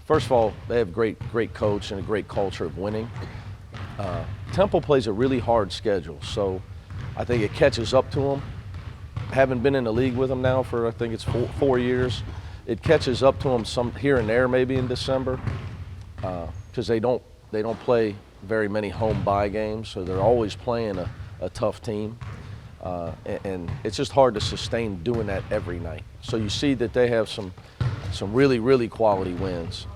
First of all, they have great coach and a great culture of winning. Temple plays a really hard schedule, so I think it catches up to them. Having been in the league with them now for I think it's 4 years, it catches up to them some here and there maybe in December, because they don't play very many home bye games, so they're always playing a tough team, and it's just hard to sustain doing that every night. So you see that they have some really quality wins.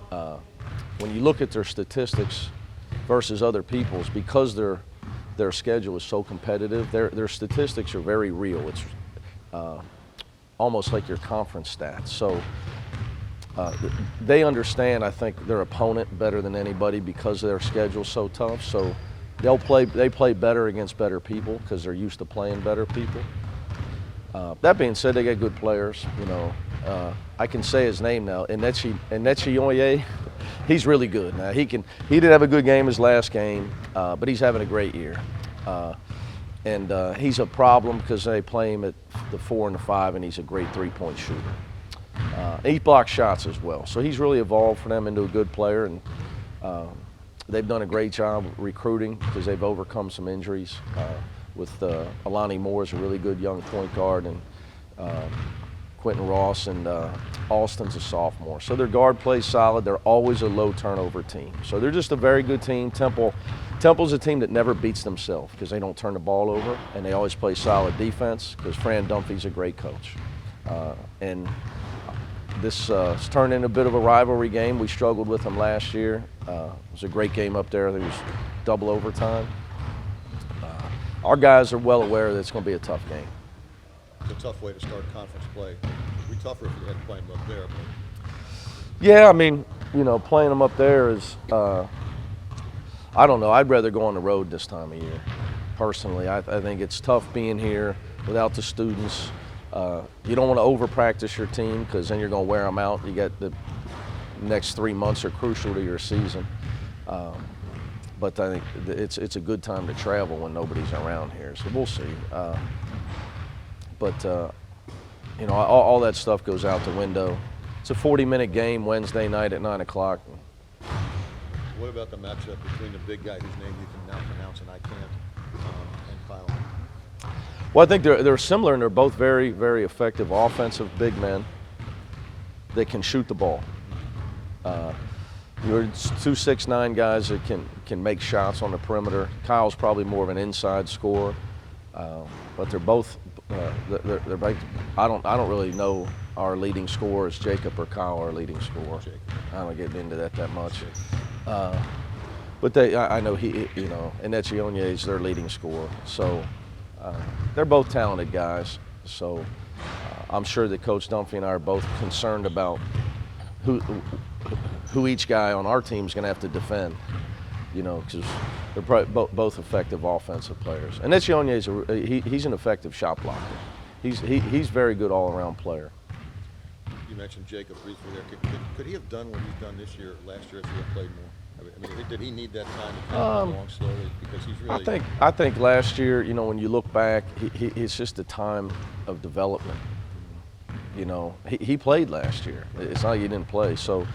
When you look at their statistics versus other people's, because their schedule is so competitive, their statistics are very real. It's almost like your conference stats. So they understand, I think, their opponent better than anybody because their schedule's so tough. So they play better against better people because they're used to playing better people. That being said, they got good players. You know, I can say his name now, Enechi Onye. He's really good. Now he didn't have a good game his last game, but he's having a great year. And he's a problem because they play him at the 4 and the 5, and he's a great three-point shooter. He blocks shots as well, so he's really evolved for them into a good player, and they've done a great job recruiting because they've overcome some injuries. With Alani Moore is a really good young point guard, and Quentin Ross and Alston's a sophomore. So their guard plays solid. They're always a low turnover team. So they're just a very good team. Temple's a team that never beats themselves because they don't turn the ball over, and they always play solid defense because Fran Dunphy's a great coach. And this has turned into a bit of a rivalry game. We struggled with them last year. It was a great game up there. There was double overtime. Our guys are well aware that it's going to be a tough game. It's a tough way to start conference play. It would be tougher if you had to play them up there. But. Yeah, I mean, you know, playing them up there is, I don't know. I'd rather go on the road this time of year, personally. I think it's tough being here without the students. You don't want to over-practice your team because then you're going to wear them out. You got the next 3 months are crucial to your season. But I think it's a good time to travel when nobody's around here, so we'll see. But you know, all that stuff goes out the window. It's a 40-minute game Wednesday night at 9 o'clock. What about the matchup between the big guy whose name you can now pronounce and I can't, and Kyle? Well, I think they're similar, and they're both very effective offensive big men that can shoot the ball. You're 2 6'9" guys that can make shots on the perimeter. Kyle's probably more of an inside scorer, but they're both. They're both. I don't really know our leading scorer is Jacob or Kyle, our leading scorer. I don't get into that much. But I know Enechi Onye is their leading scorer. So they're both talented guys. So I'm sure that Coach Dunphy and I are both concerned about who each guy on our team is going to have to defend, you know, because they're probably both effective offensive players. And Enechi Onye he's an effective shot blocker. He's very good all-around player. You mentioned Jacob briefly there. Could he have done what he's done this year, last year, if he had played more? I mean, did he need that time to come along slowly? Because he's really. I think last year, you know, when you look back, it's just a time of development. You know, he played last year. It's not like he didn't play. So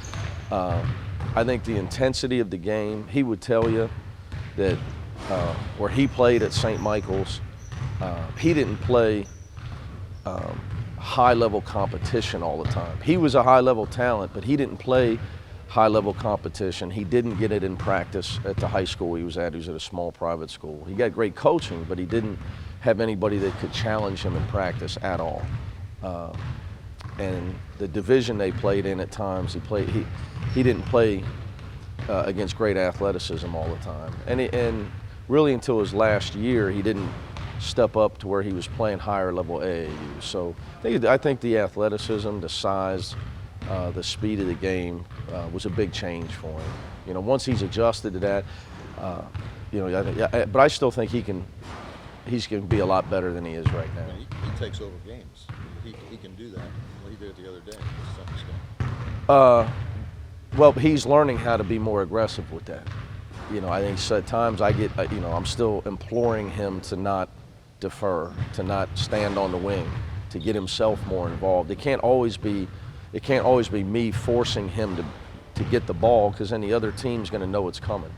I think the intensity of the game, he would tell you that where he played at St. Michael's, he didn't play high-level competition all the time. He was a high-level talent, but he didn't play high-level competition. He didn't get it in practice at the high school he was at. He was at a small private school. He got great coaching, but he didn't have anybody that could challenge him in practice at all. And the division they played in at times, he didn't play against great athleticism all the time. And really until his last year, he didn't step up to where he was playing higher level AAU. So I think the athleticism, the size, the speed of the game was a big change for him. You know, once he's adjusted to that, you know, but I still think he's going to be a lot better than he is right now. Yeah, he takes over games. He can do that. Well, he did it the other day to some extent. Well, he's learning how to be more aggressive with that. You know, I think at times I'm still imploring him to not defer, to not stand on the wing, to get himself more involved. It can't always be me forcing him to get the ball, because then the other team's going to know it's coming.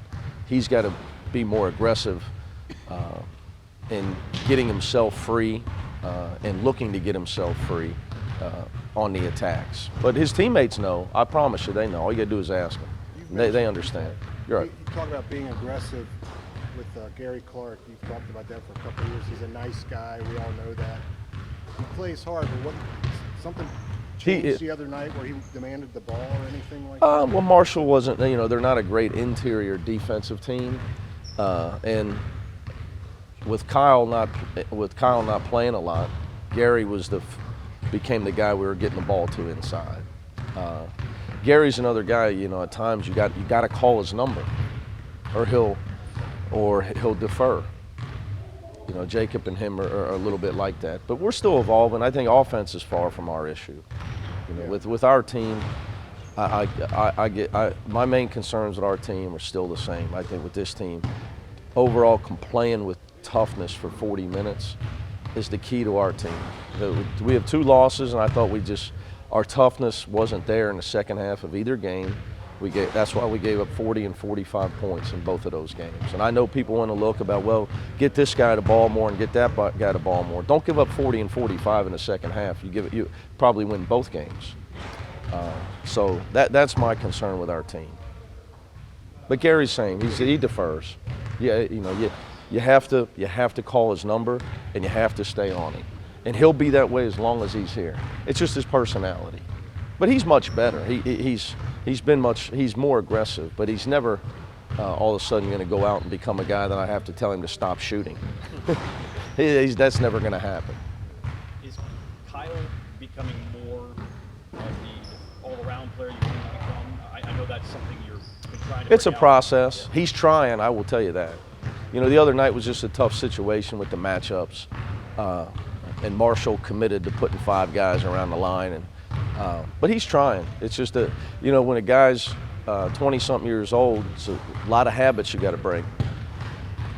He's got to be more aggressive in getting himself free and looking to get himself free on the attacks. But his teammates know. I promise you, they know. All you got to do is ask them. They understand. You're right. You talk about being aggressive with Gary Clark. You've talked about that for a couple of years. He's a nice guy. We all know that. He plays hard, but something changed the other night where he demanded the ball or anything like that? Well, Marshall wasn't. They're not a great interior defensive team, and with Kyle not playing a lot, Gary became the guy we were getting the ball to inside. Gary's another guy. At times you got to call his number, or he'll defer. Jacob and him are a little bit like that, but we're still evolving. I think offense is far from our issue. With our team, my main concerns with our team are still the same. I think with this team, overall playing with toughness for 40 minutes is the key to our team. We have 2 losses, and I thought our toughness wasn't there in the second half of either game. That's why we gave up 40 and 45 points in both of those games. And I know people want to look about, well, get this guy the ball more and get that guy the ball more. Don't give up 40 and 45 in the second half. You probably win both games. So that's my concern with our team. But Gary's saying he defers. Yeah, you have to call his number and you have to stay on him. And he'll be that way as long as he's here. It's just his personality. But he's much better. He's more aggressive, but he's never all of a sudden going to go out and become a guy that I have to tell him to stop shooting. That's never going to happen. Is Kyle becoming more of the all-around player you want to become? I know that's something you've been trying to. It's a process. He's trying, I will tell you that. The other night was just a tough situation with the matchups, and Marshall committed to putting 5 guys around the line, but he's trying. It's just that, when a guy's 20-something years old, it's a lot of habits you got to break,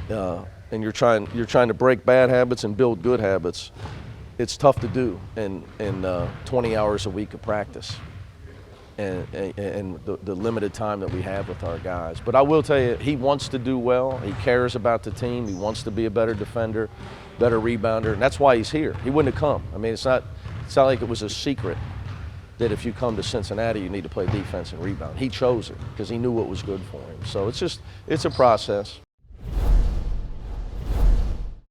and you're trying to break bad habits and build good habits. It's tough to do in 20 hours a week of practice, and the limited time that we have with our guys. But I will tell you, he wants to do well. He cares about the team. He wants to be a better defender, better rebounder, and that's why he's here. He wouldn't have come. I mean, it's not like it was a secret that if you come to Cincinnati, you need to play defense and rebound. He chose it because he knew what was good for him. So it's a process.